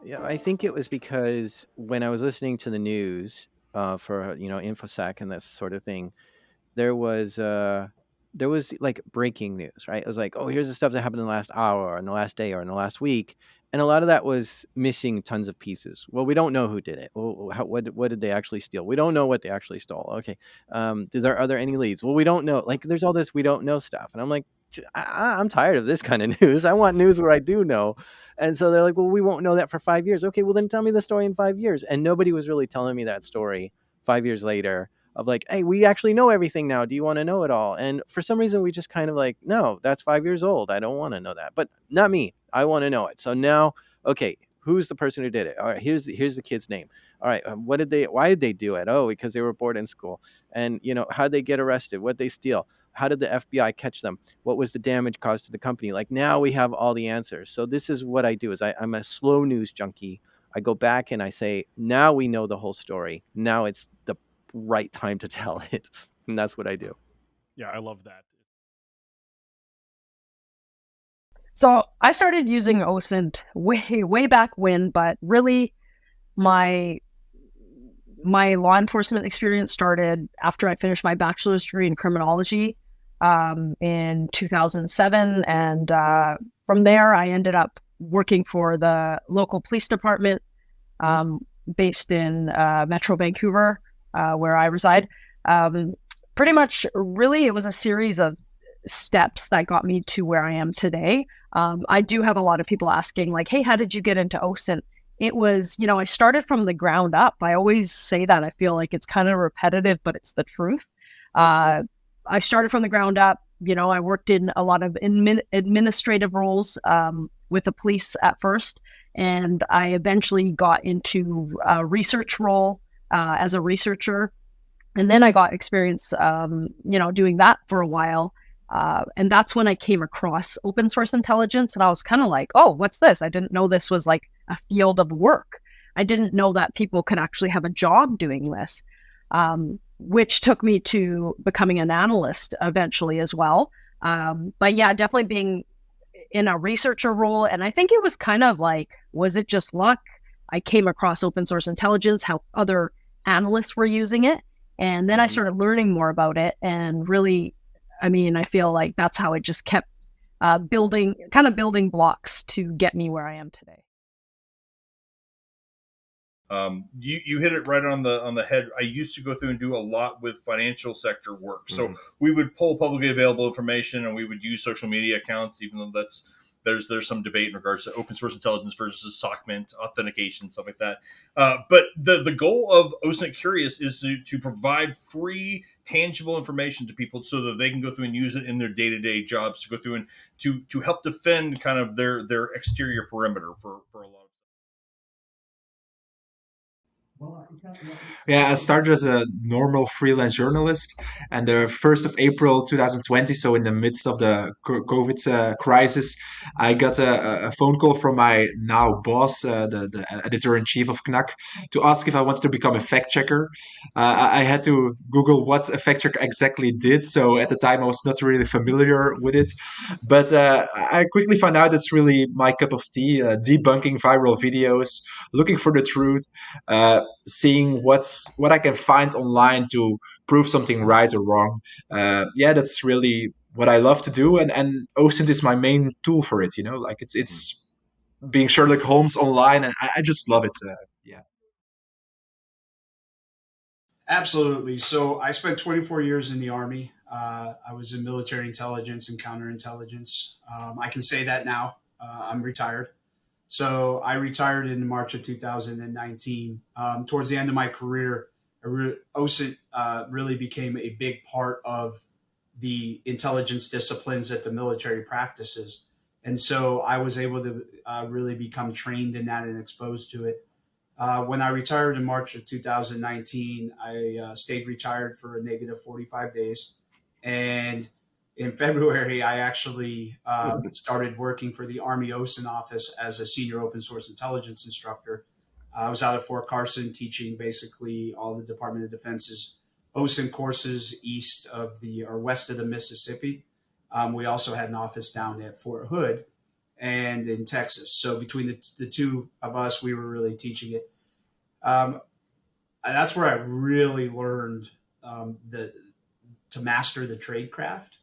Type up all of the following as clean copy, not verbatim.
Yeah, I think it was because when I was listening to the news for InfoSec and this sort of thing, there was uh there was like breaking news, right? It was like, oh, here's the stuff that happened in the last hour or in the last day or in the last week, and a lot of that was missing tons of pieces. Well, we don't know who did it. Well, what did they actually steal? We don't know what they actually stole. Okay, are there any leads? Well, we don't know. Like, there's all this we don't know stuff, and I'm like, I'm tired of this kind of news. I want news where I do know. And so they're like, well, we won't know that for 5 years. Okay, well then tell me the story in 5 years. And nobody was really telling me that story 5 years later of like, hey, we actually know everything now. Do you want to know it all? And for some reason, we just kind of like, no, that's 5 years old. I don't want to know that. But not me. I want to know it. So now, okay, who's the person who did it? All right, here's the kid's name. All right, why did they do it? Oh, because they were bored in school. And how'd they get arrested? What'd they steal? How did the FBI catch them? What was the damage caused to the company? Like, now we have all the answers. So this is what I do: is I'm a slow news junkie. I go back and I say, now we know the whole story. Now it's the right time to tell it. And that's what I do. Yeah, I love that. So I started using OSINT way back when, but really my law enforcement experience started after I finished my bachelor's degree in criminology in 2007. And from there, I ended up working for the local police department based in Metro Vancouver, where I reside. Pretty much, really, it was a series of steps that got me to where I am today. I do have a lot of people asking, like, hey, how did you get into OSINT? It was, I started from the ground up. I always say that. I feel like it's kind of repetitive, but it's the truth. I started from the ground up. I worked in a lot of administrative roles with the police at first, and I eventually got into a research role as a researcher. And then I got experience, doing that for a while. And that's when I came across open source intelligence. And I was kind of like, oh, what's this? I didn't know this was like a field of work. I didn't know that people could actually have a job doing this, which took me to becoming an analyst eventually as well. But yeah, definitely being in a researcher role. And I think it was kind of like, was it just luck? I came across open source intelligence, how other analysts were using it. And then I started learning more about it. And really, I feel like that's how it just kept building blocks to get me where I am today. You hit it right on the head. I used to go through and do a lot with financial sector work. So we would pull publicly available information and we would use social media accounts, even though there's some debate in regards to open source intelligence versus SOC authentication, stuff like that. But the goal of OSINT Curious is to provide free, tangible information to people so that they can go through and use it in their day-to-day jobs, to go through and to help defend kind of their exterior perimeter for a lot of. Yeah, I started as a normal freelance journalist, and the 1st of April 2020, so in the midst of the COVID crisis, I got a phone call from my now boss, the editor-in-chief of Knack, to ask if I wanted to become a fact checker. I had to Google what a fact checker exactly did, so at the time I was not really familiar with it, but I quickly found out it's really my cup of tea, debunking viral videos, looking for the truth, seeing what I can find online to prove something right or wrong. Yeah, that's really what I love to do, and OSINT is my main tool for it. Like it's being Sherlock Holmes online, and I just love it. Yeah. Absolutely. So I spent 24 years in the Army. I was in military intelligence and counterintelligence. I can say that now. I'm retired. So I retired in March of 2019. Towards the end of my career, OSINT really became a big part of the intelligence disciplines that the military practices. And so I was able to really become trained in that and exposed to it. When I retired in March of 2019, I stayed retired for a negative 45 days. And in February, I actually started working for the Army OSINT office as a senior open source intelligence instructor. I was out at Fort Carson teaching basically all the Department of Defense's OSINT courses west of the Mississippi. We also had an office down at Fort Hood. and in Texas. So between the two of us, we were really teaching it. That's where I really learned to master the trade craft.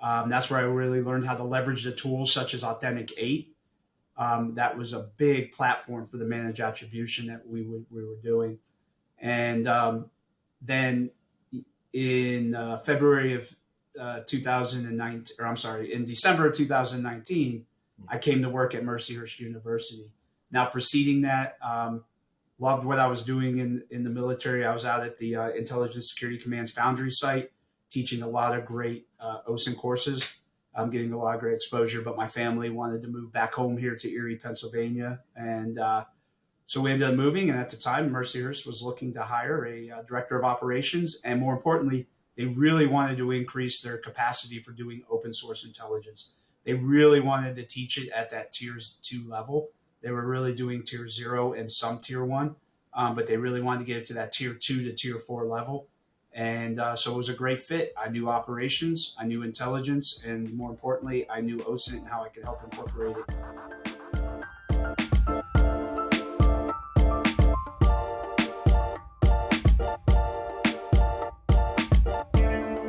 That's where I really learned how to leverage the tools such as Authentic 8. That was a big platform for the managed attribution that we were doing. And then in February of 2019, or I'm sorry, in December of 2019, I came to work at Mercyhurst University. Now, preceding that, loved what I was doing in the military. I was out at the Intelligence Security Command's Foundry site, teaching a lot of great OSINT courses. I'm getting a lot of great exposure, but my family wanted to move back home here to Erie, Pennsylvania. And so we ended up moving. And at the time, Mercyhurst was looking to hire a director of operations. And more importantly, they really wanted to increase their capacity for doing open source intelligence. They really wanted to teach it at that tier 2 level. They were really doing tier 0 and some tier 1, but they really wanted to get it to that tier 2 to tier 4 level. And so it was a great fit. I knew operations, I knew intelligence, and more importantly, I knew OSINT and how I could help incorporate it.